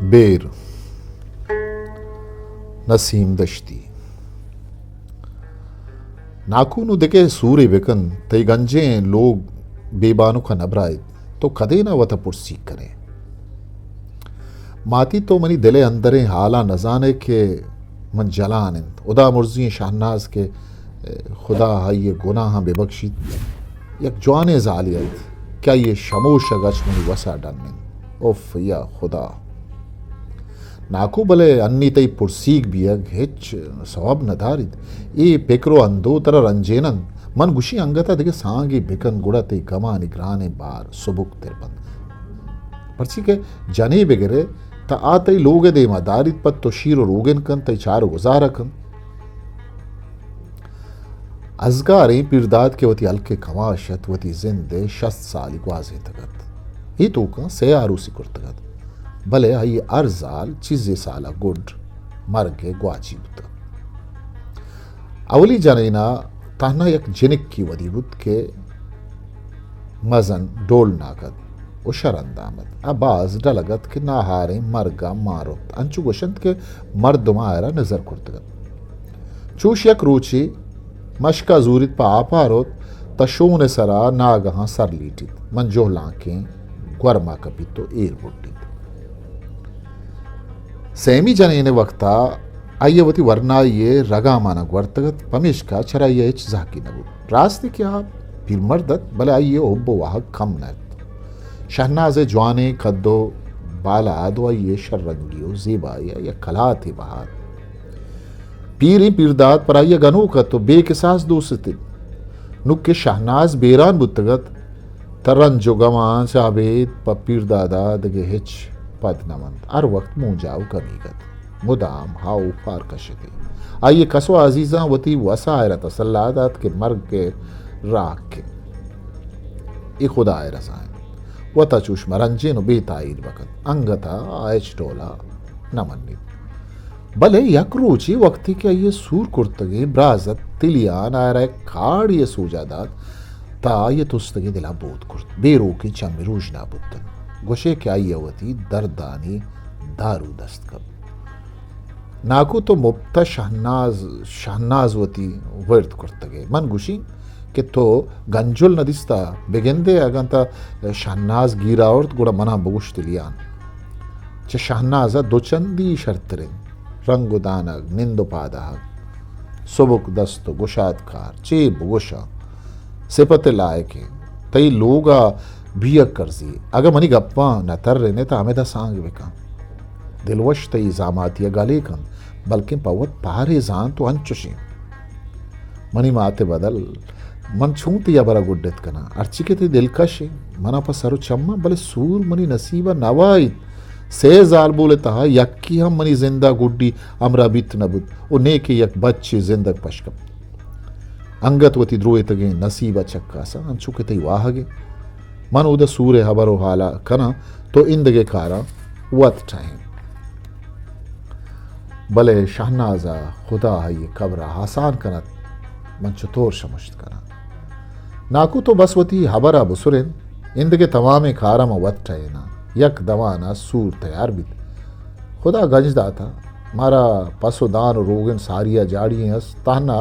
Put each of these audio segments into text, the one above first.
बेर नसीम दश्ती नाकूनु देके सूर्य बेकन तई गंजे लोग बेबानु का नबराय तो कदे ना वत पुरसी करे माती तो मनी दिले अंदरे हाला नजाने के मन जलान उदा मुर्जी शहनाज के खुदा ये गुनाह बेबख्शी यक जवान जालियत क्या ये शमोश गच मनी वसा डन ओफ या खुदा नाकू भले अन्नी तई पुरसीक बियग हेच सवाब नदारिद ए पेकरो अंदो तर रंजेनन मन गुशी अंगता देखे सांगी बिकन गुड़ा तई गमा निगराने बार सुबुक तिरबंद परसी के जने बेगरे ता आतई लोगे दे मदारिद पत तो शीरो रोगन कन तई चारो गुजारा कन अजगारे पिरदाद के वती अलके कमाशत वती जिंदे 60 साल ग्वाजे तगत ही तो का से आरूसी कुर्तगत भले आई अर्जाल चीजे साला गुड मर के ग्वाची बुत अवली जनैना ताना यक जिनिक की वदी बुत के मजन डोल नागत उशरंदामत अबाज डलगत के नाहारे मरगा मारोत अंचु गोशंत के मर्दुमायरा नजर कुर्तगत चूश यक रूची मशका जूरित पा आपारोत तशोन सरा नागहा सर लीटित मन जो लांकें ग्वरमा कपितो एर बुट्टी सेमी जनेने वक्ता अय्यवती वर्णाये रगामाना वर्तगत पमिश्का चराये जाकी नबु रास्ते क्या फिर मर्दत भले अय्ये ओब्बो वाह कम नत शहनाज़े जवाने कद्दो बाला दो अय्ये शर्रंगियो ज़ेबाया या कला थे बाहर पीरी पीरदाद पर अय्ये गनो का तो बेकिसास दोस्ती नुक्के शहनाज बेरान बुतगत तरन जो गमान साबेद प पीरदादा दगे हिच पद नमन हर वक्त मुंह जाओ कमीगत मुदाम हाउ फार कशते आइए कसो अजीजा वती वसायरत सल्लादात के मर्ग के राख के ए खुदा रसायन वता चुश मरंजेनो बेताइर वकत अंगता आयच टोला नमन्नी भले यकरूची वक्ती के ये सूर कुर्तगे ब्राजत तिलियान आयरा खाड़ ये सूजादात ता ये तुस्तगे दिला बोध कुर्त बेरो की चम्मी रूजना बुत्तन गोशे क्या यवती दर्दानी दारू दस्तकब नाकू तो मुफ्ता शहनाजवती वर्त कुर्तगे मन गुशी के तो गंजुल नदिस्ता बेगेंदे अगंता शहनाज गिरावर्त गुड़ा मना बगुश तिलियान चे शहनाजा दोचंदी शर्तरे रंगुदानग निंदोपादाग सुबुक दस्तो गुशात कार चे बुगुशा सिपते लायके तई लोगा बियक करजी अगर मनी गप्पा न तर रहने तो हमें दा सांग बेका दिलवश तई जामातिया गाले कन बल्कि पवत पारे जान तो अंचुशी मनी माते बदल मन छूंती या बरा गुड्डत कना अर्ची के ते दिलकश मना पर सरो चम्मा भले सूर मनी नसीबा नवाइत से जाल बोले तहा यक्की हम मनी जिंदा गुड्डी अमरा बित नबुद ओ नेके यक बच्चे जिंदक पशकप अंगत वती द्रोए तगे नसीबा चक्का सा अंचु के तई वाहगे मन उद सूर्य हबरो हाला कना तो इंदगे कारा वत टाइम भले शहनाजा खुदा ये कब्रा आसान कना मन चतोर शमुश्त कना नाकू तो बसवती हबरा बुसुरेन इंदगे तमामे कारा में वत टाइना यक दवाना सूर तैयार भी खुदा गंज दाता मारा पसुदान रोगन सारिया जाड़ी हस ताना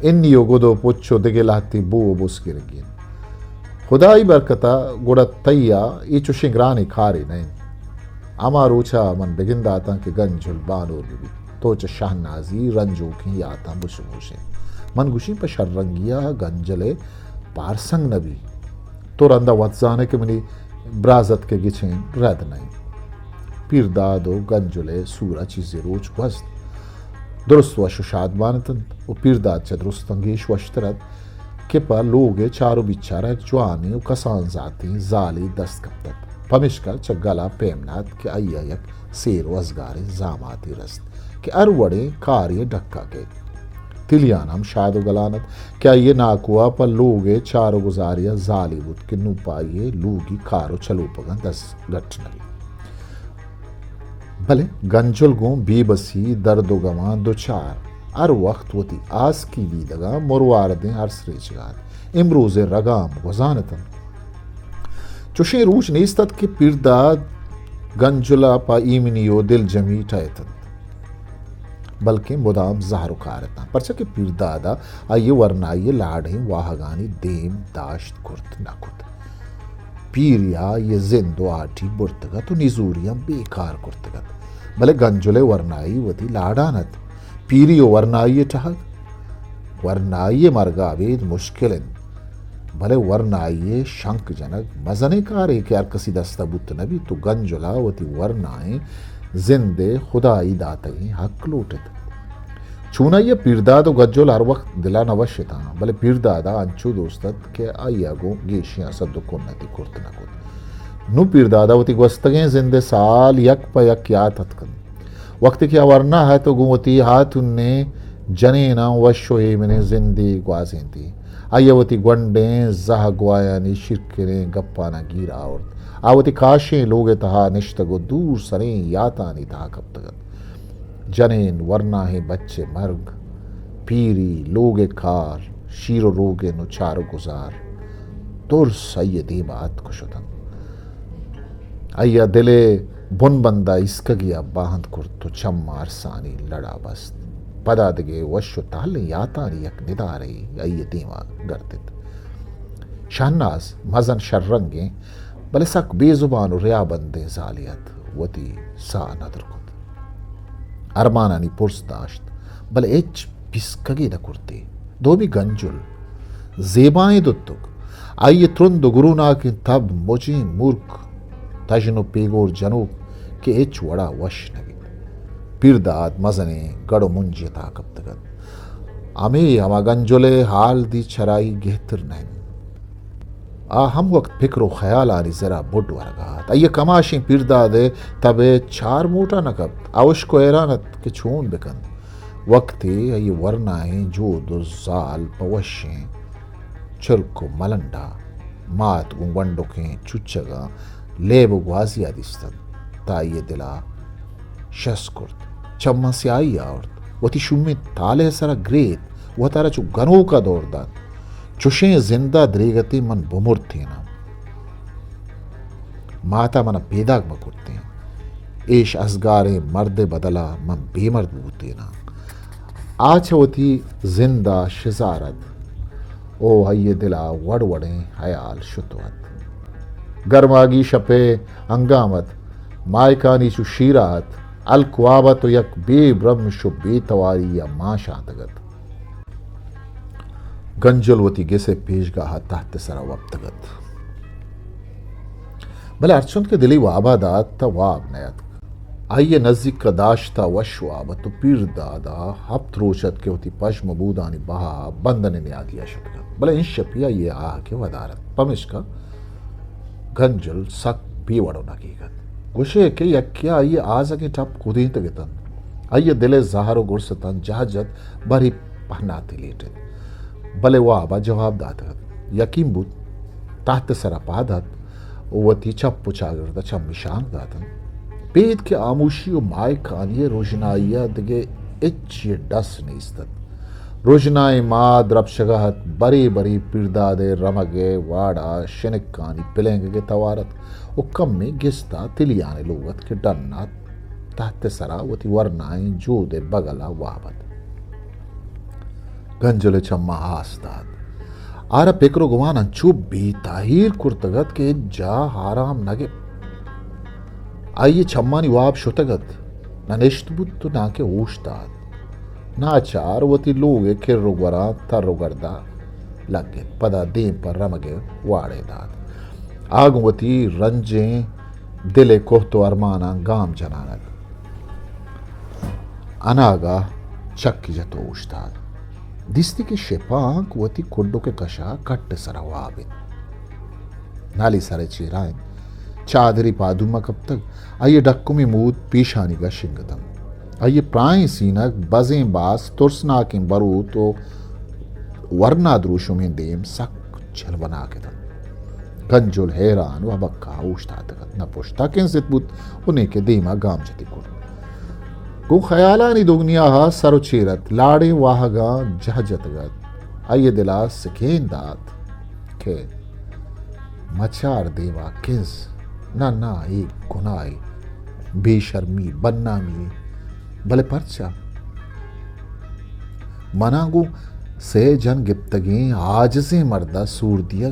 इन्नी गोदो पुच्छो दिगे लाती बो बुसकी रगी खुदाई बरकता गुड़ा तैया ये चुशिंगरानी खारे नहीं अमार ऊंचा मन बिगिंदा आता कि गंजुल बानोर भी तो च शहनाजी रंजो की आता बुशमुशे मन गुशी पर शर्रंगिया गंजले पारसंग नबी तो रंदा वत्जाने के मनी ब्राजत के गिछें रद नहीं पीरदादो गंजुले सूरा चीज़े रोज वस्त दुरुस्त वशु शादमानतन वो पीरदाद च दुरुस्त अंगेश वश्तरत के पर लोगे चारों बिचारा एक जवानी कसान जाती जाली दस्त कप्तत पमिश्का चगला पेमनाथ के अय्यक सेर वजगारे जामाती रस्त के अरवड़े कार्य डक्का के तिलियानम शायद गलानत क्या ये नाकुआ पर लोगे चारों गुजारिया जाली बुत के नुपाइये लूगी कारो चलो पगन 10 गठनली भले गंजुल गो बेबसी दर्दो गमा दो चार हर वक्त वती आस की बीदगा मुरवारदें हर सरेचगात इमरोज़े रगाम गुजानतन चुशे रूच नेस्तत के पीरदाद गंजुला पा ईमनियो दिल जमी टैतन बल्कि मुदाम जहर कारता परचा के पीरदादा आये वरना ये लाड़े वाहगानी देम दाश्त कुर्त नकुत पीरिया ये जिंदो आठी बुर्तगा तो निजूरिया बेकार कुर्तगत भले गंजुले वरनाई वती लाडानत पीरियो वरनाई ठहक वरनाई मरगावेद मुश्किल भले वरनाई शंकजनक मजने कार एक यार कसी दस्तबुत नबी तो गंजुला वती वरनाए जिंदे खुदाई दातई हक लूटत चूना ये पीरदाद गज्जोल हर वक्त दिला नवश्य था भले पीरदादा अंचू दोस्तत के आयागो गेशियां सद्दो कोन्नति कुर्त नकुत नु पीरदादा वती गस्तगे जिंदे साल यक पयक यात हतकन वक्त की वरना है तो गुवती हाथ उन्ने जने ना वशो मैंने जिंदी ग्वाजेंती आयवती ग्वंडे जह ग्वायानी शिरकने गप्पाना गिरा और आवती काशे लोगे तहा निश्तगो दूर सरे यातानी तहा कब तक जनेन वरना है बच्चे मर्ग पीरी लोगे कार शीरो रोगे नुचारो गुजार तुर सैयदी बात कुशतन अय्या दिले बुन बंदा इसका गिया बाहंद कुर्तो चम्मार सानी लड़ा बस्त पदादगे वशो ताले यातानी यक निदारे अय्या दीमा गर्दित शहनाज मजन शर्रंगे भले सक बेजुबान रिया बंदे जालियत वती सा नदर कुत अरमानानी पुर्स दाश्त भले एच पिस्कगी द कुर्ते दो भी गंजुल जेबाएं दुत्तुक आइए त्रुंद गुरुना के तब मोची मूर्ख तजनो पेगोर जनूक के एच वड़ा वश नगित पीरदाद मजने गड़ो मुंजे ताकब तगत अमे हमा गंजुले हाल दी चराई गेहतर नैन हम वक्त फिक्रो ख्याल आनी जरा बुड वरगात अये कमाशी पीरदादे तबे चार मोटा नकब आवश को एरानत के छून बिकन वक्ती अये वरनाए जो दो जाल पवशें चुरको मलंडा मात गुंगंडो के चुच्चगा लेब ग्वाजिया दिस्तन ताये दिला शस्कुर्त चम्मा से आई और वती शुम्मे ताले सरा ग्रेत वह तारा चु गनो का दौरदान चुशे जिंदा द्रेगती मन बुमुर थे ना माता मन पेदाग बकुरते हैं एश असगारे मर्द बदला मन बेमर्द बूते ना आज होती जिंदा शिजारत ओ हये दिला वड़ वड़े हयाल शुतवत गर्मागी शपे अंगामत मायकानी चु शीरात अलक्वाबत यक बेब्रह्म शु बेतवारी या मां शातगत गंजुलवती गेसे पेशगाह तहत सरा वक्तगत भले अर्चुन के दिली वाबादात था वाब नयत आइए नजदीक का दाश्ता वशवाब तो पीर दादा हफ्त रोशत के होती पश्म बूदानी बहा बंदने ने आदिया शतगत भले इन शपिया ये आह के वदारत पमिश का गंजुल सक पीवड़ो नकीगत गुशे के यक्या आइए आज के टप कुदी तगतन आइए दिले जहारो गुरसतन जहाजत बरी पहनाते लेटे भले वाबा जवाब दातगत यकीम बुत ताहत सरा पादत वती चप्पु चागरदा चम्मिशान दातन पेद के आमोशी और माय कानिये रोशनाइया दगे इच ये डस नीस्तत रोशनाई माँ द्रपशगाहत बरी बरी पिरदादे रमगे वाड़ा शनिक कानी पिलेंगे के तवारत ओ कम में गिस्ता तिलियाने लोगत के डन्नात ताहत सरा वती वरनाई जो दे बगला वाबत गंजुले चम्मा आस्ताद आरा पेकरो गुमान अंचू बेताहीर कुर्तगत के जा हाराम नगे आइए चम्मानी वाब शुतगत न निश्तबुत तो ना के ऊश्ताद ना चार वती लोगे किर्रो वरा तर्रो गर्दा लगे पदा देम पर रमगे वाड़े दाद आगवती रंजे दिले कोहतो अरमाना गाम जनानक अनागा चक्की जतो ऊश्ताद दिस्ती के शेपांक वती कुड्डो के कशा कट्ट सरावाबित नाली सारे चीराइन चादरी पादुमा कब तक आइए डक्कु में मूद पीशानी का शिंगतम आइए प्राय सीनक बजें बास तुरसना के बरू तो वरना द्रुशु में देम सक छल बना के तम गंजुल हैरान व बक्का उश्ता तक न पुश्ता के जितबुत उन्हें के देमा गाम जति कुर गो ख्यालानी दुगनिया हा सरुचेरत लाड़े वाहगा जहजतगत आइए दिला सिखेन दात के मचार देवा किस ना एक गुनाई बेशर्मी बदनामी भले परचा मनागु से जन गिप्तगी आज से मर्दा सूर दिया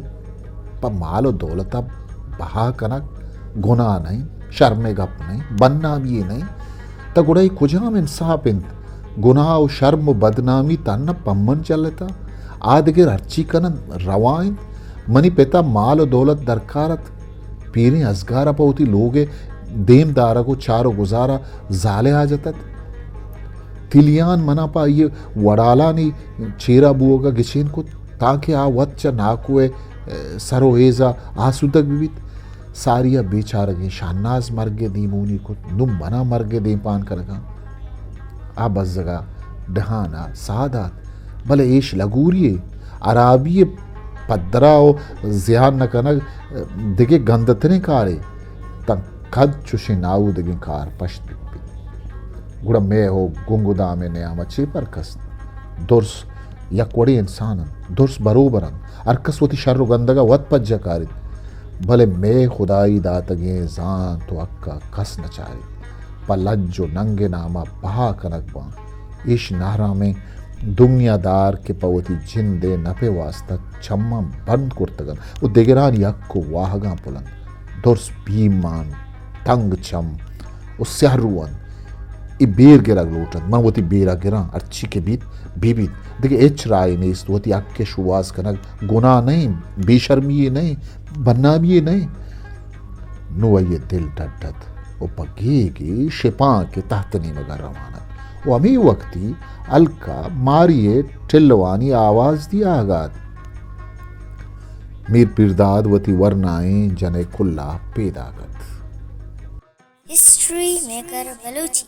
पर मालो दौलता बहा कनक गुनाह नहीं शर्मे गप नहीं बदनामी नहीं तगुड़ई कुजाम इंसाफ इंत गुनाह और शर्म बदनामी तन्न पम्मन चलता आदगिर अर्ची कन रवाइन मनी पेता माल दौलत दरकारत पीरे असगारा पौती लोगे देमदारा को चारो गुजारा जाले आ जतत तिलियान मना पा ये वडाला नी चेरा बुओगा गिचेन को ताकि आ वच्चा नाकुए सरो एजा आसुदक विवित सारिया बेचारगे शानाज मरगे दीमूनी को नुम मना मरगे दे पान करगा आ बस जगह डहाना सादात भले एश लगूरिये अराबिये पद्दराओ ज़ियान न कनक दिगे गंदतने कारे तंग कद चुशी नाऊ दिगे कार पश्त गुड़ा मैं हो गुंगुदा में ने आमचे पर कस दुर्स यकवड़ी इंसानन दुर्स बरोबरन अरकस वती शर्र गंदगा वत पज्जकारित भले मैं खुदाई दातगे जान तो अक्का कस न चाहे पलज्जो नंगे नामा बहा कनक बा इश नारा में दुनियादार के पवती जिंदे नपे वास्ता छम्मा बंद कुर्तगन वो देगरान यक्को वाहगा पुलन दुर्स बीमान तंग छम उससे हरुवन ई बेर गिरा लोटन मन वती बेरा गिरा अच्छी के बीत बीबीत देखिए एच राय ने इस वती अक्के शुवास कनक गुनाह नहीं बेशर्मी नहीं बदनामी नहीं नुआ ये दिल डट वो पगेगी शिपा के तहतनी मगर रवानत वो अमी वक्ती अलका मारिये टिल्लवानी आवाज दिया आगाद मीर पिरदाद वती वरनाएं जने खुल्ला पैदा करत हिस्ट्री मेकर बलूची